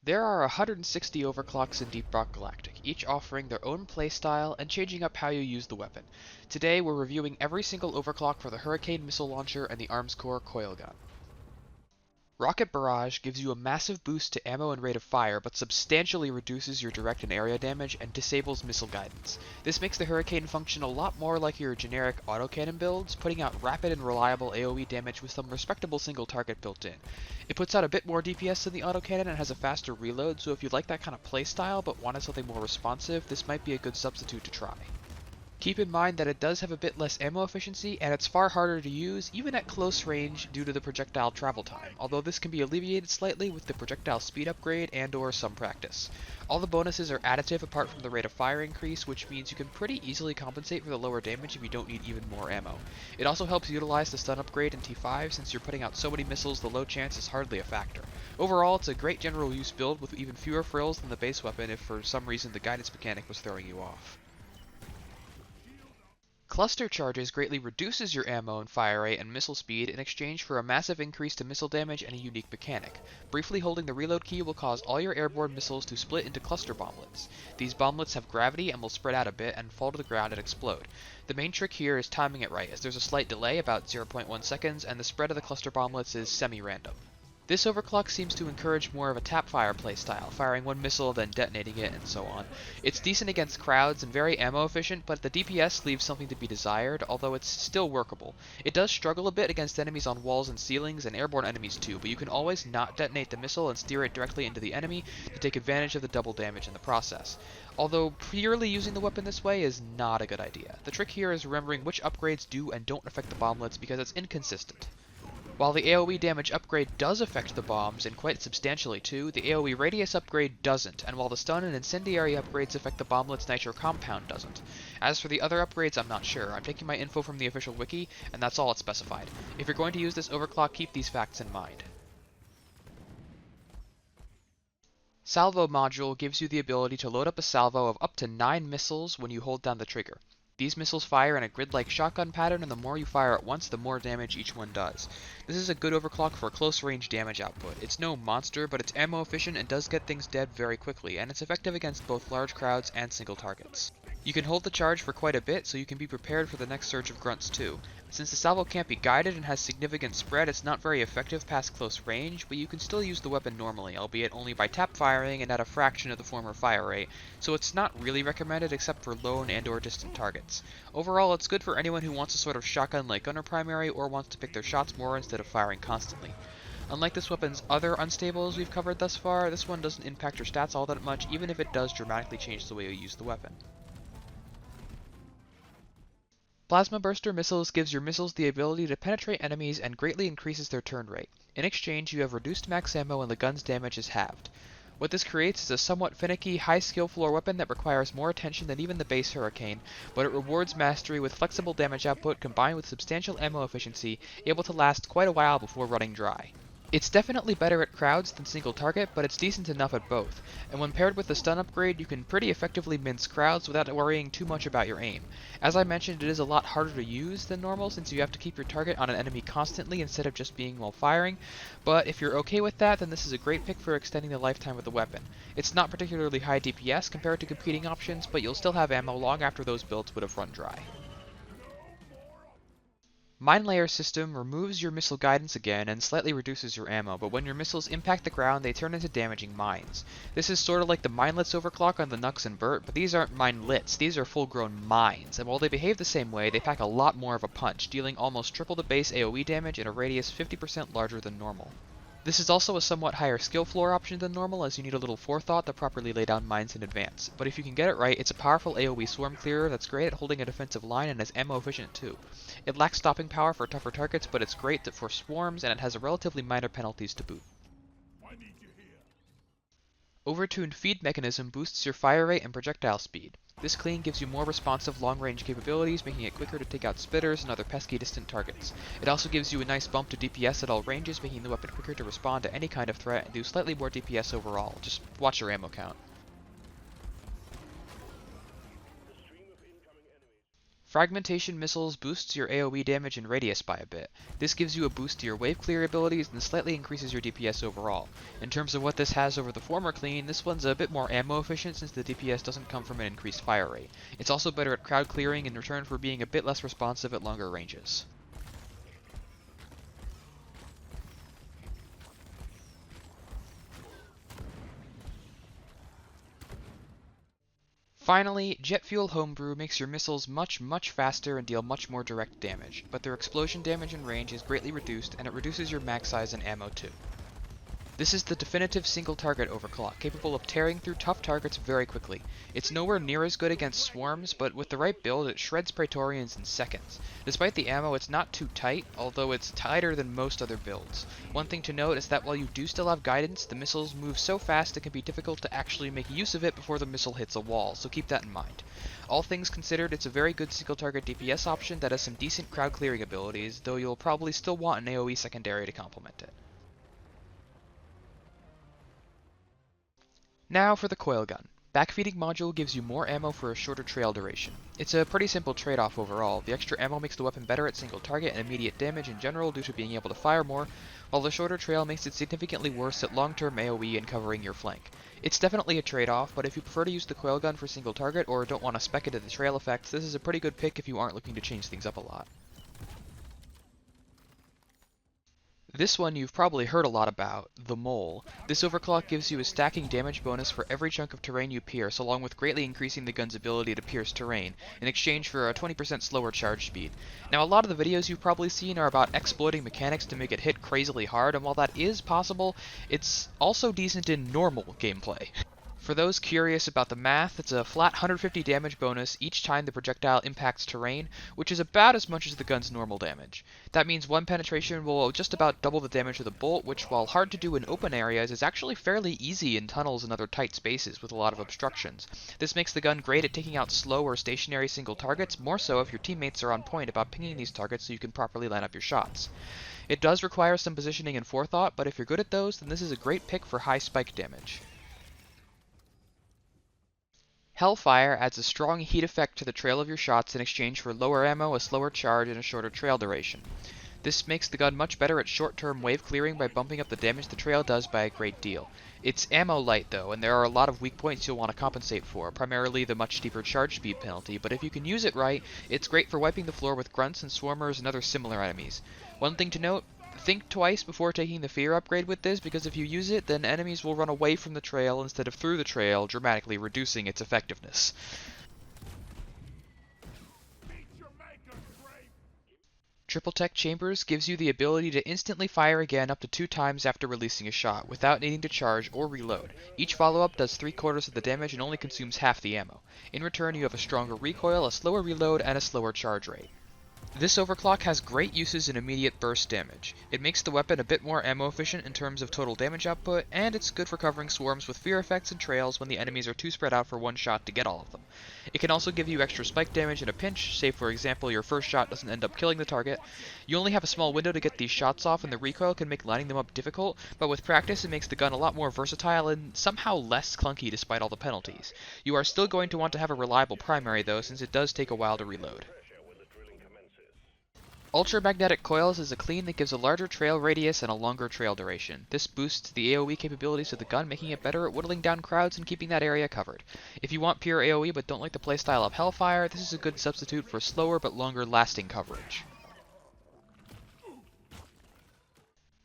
There are 160 overclocks in Deep Rock Galactic, each offering their own playstyle and changing up how you use the weapon. Today we're reviewing every single overclock for the Hurricane Missile Launcher and the Arms Corps Coilgun. Rocket Barrage gives you a massive boost to ammo and rate of fire, but substantially reduces your direct and area damage and disables missile guidance. This makes the Hurricane function a lot more like your generic autocannon builds, putting out rapid and reliable AoE damage with some respectable single target built in. It puts out a bit more DPS than the autocannon and has a faster reload, so if you like that kind of playstyle but wanted something more responsive, this might be a good substitute to try. Keep in mind that it does have a bit less ammo efficiency, and it's far harder to use even at close range due to the projectile travel time, although this can be alleviated slightly with the projectile speed upgrade and or some practice. All the bonuses are additive apart from the rate of fire increase, which means you can pretty easily compensate for the lower damage if you don't need even more ammo. It also helps utilize the stun upgrade in T5 since you're putting out so many missiles the low chance is hardly a factor. Overall, it's a great general use build with even fewer frills than the base weapon if for some reason the guidance mechanic was throwing you off. Cluster Charges greatly reduces your ammo and fire rate and missile speed in exchange for a massive increase to missile damage and a unique mechanic. Briefly holding the reload key will cause all your airborne missiles to split into cluster bomblets. These bomblets have gravity and will spread out a bit and fall to the ground and explode. The main trick here is timing it right, as there's a slight delay, about 0.1 seconds, and the spread of the cluster bomblets is semi-random. This overclock seems to encourage more of a tap-fire playstyle, firing one missile then detonating it and so on. It's decent against crowds and very ammo efficient, but the DPS leaves something to be desired, although it's still workable. It does struggle a bit against enemies on walls and ceilings, and airborne enemies too, but you can always not detonate the missile and steer it directly into the enemy to take advantage of the double damage in the process. Although purely using the weapon this way is not a good idea. The trick here is remembering which upgrades do and don't affect the bomblets because it's inconsistent. While the AoE damage upgrade does affect the bombs, and quite substantially too, the AoE radius upgrade doesn't, and while the stun and incendiary upgrades affect the bomblet's nitro compound doesn't. As for the other upgrades, I'm not sure. I'm taking my info from the official wiki, and that's all it's specified. If you're going to use this overclock, keep these facts in mind. Salvo Module gives you the ability to load up a salvo of up to 9 missiles when you hold down the trigger. These missiles fire in a grid-like shotgun pattern, and the more you fire at once, the more damage each one does. This is a good overclock for close-range damage output. It's no monster, but it's ammo efficient and does get things dead very quickly, and it's effective against both large crowds and single targets. You can hold the charge for quite a bit, so you can be prepared for the next surge of grunts too. Since the salvo can't be guided and has significant spread, it's not very effective past close range, but you can still use the weapon normally, albeit only by tap firing and at a fraction of the former fire rate, so it's not really recommended except for lone and or distant targets. Overall, it's good for anyone who wants a sort of shotgun-like gunner primary or wants to pick their shots more instead of firing constantly. Unlike this weapon's other unstables we've covered thus far, this one doesn't impact your stats all that much, even if it does dramatically change the way you use the weapon. Plasma Burster Missiles gives your missiles the ability to penetrate enemies and greatly increases their turn rate. In exchange, you have reduced max ammo and the gun's damage is halved. What this creates is a somewhat finicky, high skill floor weapon that requires more attention than even the base Hurricane, but it rewards mastery with flexible damage output combined with substantial ammo efficiency, able to last quite a while before running dry. It's definitely better at crowds than single target, but it's decent enough at both, and when paired with the stun upgrade you can pretty effectively mince crowds without worrying too much about your aim. As I mentioned, it is a lot harder to use than normal since you have to keep your target on an enemy constantly instead of just being while firing, but if you're okay with that, then this is a great pick for extending the lifetime of the weapon. It's not particularly high DPS compared to competing options, but you'll still have ammo long after those builds would have run dry. Minelayer System removes your missile guidance again and slightly reduces your ammo, but when your missiles impact the ground, they turn into damaging mines. This is sort of like the Minelets overclock on the Nux and Burt, but these aren't Minelets, these are full-grown mines, and while they behave the same way, they pack a lot more of a punch, dealing almost triple the base AoE damage in a radius 50% larger than normal. This is also a somewhat higher skill floor option than normal, as you need a little forethought to properly lay down mines in advance, but if you can get it right, it's a powerful AoE swarm clearer that's great at holding a defensive line and is ammo efficient too. It lacks stopping power for tougher targets, but it's great for swarms, and it has relatively minor penalties to boot. Overtuned feed mechanism boosts your fire rate and projectile speed. This clean gives you more responsive long-range capabilities, making it quicker to take out spitters and other pesky distant targets. It also gives you a nice bump to DPS at all ranges, making the weapon quicker to respond to any kind of threat and do slightly more DPS overall. Just watch your ammo count. Fragmentation Missiles boosts your AoE damage and radius by a bit. This gives you a boost to your wave clear abilities and slightly increases your DPS overall. In terms of what this has over the former clean, this one's a bit more ammo efficient since the DPS doesn't come from an increased fire rate. It's also better at crowd clearing in return for being a bit less responsive at longer ranges. Finally, Jet Fuel Homebrew makes your missiles much faster and deal much more direct damage, but their explosion damage and range is greatly reduced, and it reduces your mag size and ammo too. This is the definitive single target overclock, capable of tearing through tough targets very quickly. It's nowhere near as good against swarms, but with the right build it shreds Praetorians in seconds. Despite the ammo, it's not too tight, although it's tighter than most other builds. One thing to note is that while you do still have guidance, the missiles move so fast it can be difficult to actually make use of it before the missile hits a wall, so keep that in mind. All things considered, it's a very good single target DPS option that has some decent crowd clearing abilities, though you'll probably still want an AoE secondary to complement it. Now for the Coilgun. Backfeeding module gives you more ammo for a shorter trail duration. It's a pretty simple trade-off overall. The extra ammo makes the weapon better at single target and immediate damage in general due to being able to fire more, while the shorter trail makes it significantly worse at long-term AoE and covering your flank. It's definitely a trade-off, but if you prefer to use the Coilgun for single target or don't want to spec into the trail effects, this is a pretty good pick if you aren't looking to change things up a lot. This one you've probably heard a lot about, the Mole. This overclock gives you a stacking damage bonus for every chunk of terrain you pierce, along with greatly increasing the gun's ability to pierce terrain, in exchange for a 20% slower charge speed. Now a lot of the videos you've probably seen are about exploiting mechanics to make it hit crazily hard, and while that is possible, it's also decent in normal gameplay. For those curious about the math, it's a flat 150 damage bonus each time the projectile impacts terrain, which is about as much as the gun's normal damage. That means one penetration will just about double the damage of the bolt, which while hard to do in open areas is actually fairly easy in tunnels and other tight spaces with a lot of obstructions. This makes the gun great at taking out slow or stationary single targets, more so if your teammates are on point about pinging these targets so you can properly line up your shots. It does require some positioning and forethought, but if you're good at those, then this is a great pick for high spike damage. Hellfire adds a strong heat effect to the trail of your shots in exchange for lower ammo, a slower charge, and a shorter trail duration. This makes the gun much better at short-term wave clearing by bumping up the damage the trail does by a great deal. It's ammo light though, and there are a lot of weak points you'll want to compensate for, primarily the much steeper charge speed penalty, but if you can use it right, it's great for wiping the floor with grunts and swarmers and other similar enemies. One thing to note, think twice before taking the fear upgrade with this, because if you use it, then enemies will run away from the trail instead of through the trail, dramatically reducing its effectiveness. Triple Tech Chambers gives you the ability to instantly fire again up to 2 times after releasing a shot, without needing to charge or reload. Each follow-up does 3/4 of the damage and only consumes half the ammo. In return, you have a stronger recoil, a slower reload, and a slower charge rate. This overclock has great uses in immediate burst damage. It makes the weapon a bit more ammo efficient in terms of total damage output, and it's good for covering swarms with fear effects and trails when the enemies are too spread out for one shot to get all of them. It can also give you extra spike damage in a pinch, say for example your first shot doesn't end up killing the target. You only have a small window to get these shots off, and the recoil can make lining them up difficult, but with practice it makes the gun a lot more versatile and somehow less clunky despite all the penalties. You are still going to want to have a reliable primary though, since it does take a while to reload. Ultramagnetic Coils is a clean that gives a larger trail radius and a longer trail duration. This boosts the AoE capabilities of the gun, making it better at whittling down crowds and keeping that area covered. If you want pure AoE but don't like the playstyle of Hellfire, this is a good substitute for slower but longer lasting coverage.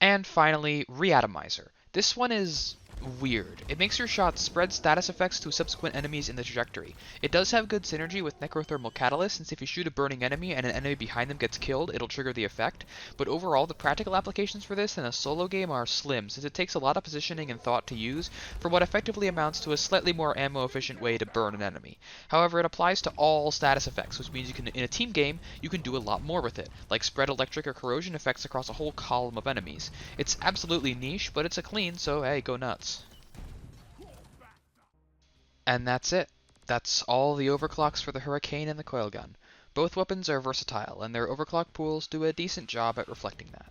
And finally, Re-Atomizer. This one is weird. It makes your shots spread status effects to subsequent enemies in the trajectory. It does have good synergy with Necrothermal Catalyst, since if you shoot a burning enemy and an enemy behind them gets killed, it'll trigger the effect, but overall the practical applications for this in a solo game are slim, since it takes a lot of positioning and thought to use for what effectively amounts to a slightly more ammo efficient way to burn an enemy. However, it applies to all status effects, which means you can, in a team game, you can do a lot more with it, like spread electric or corrosion effects across a whole column of enemies. It's absolutely niche, but it's a clean, so hey, go nuts. And that's it. That's all the overclocks for the Hurricane and the Coilgun. Both weapons are versatile, and their overclock pools do a decent job at reflecting that.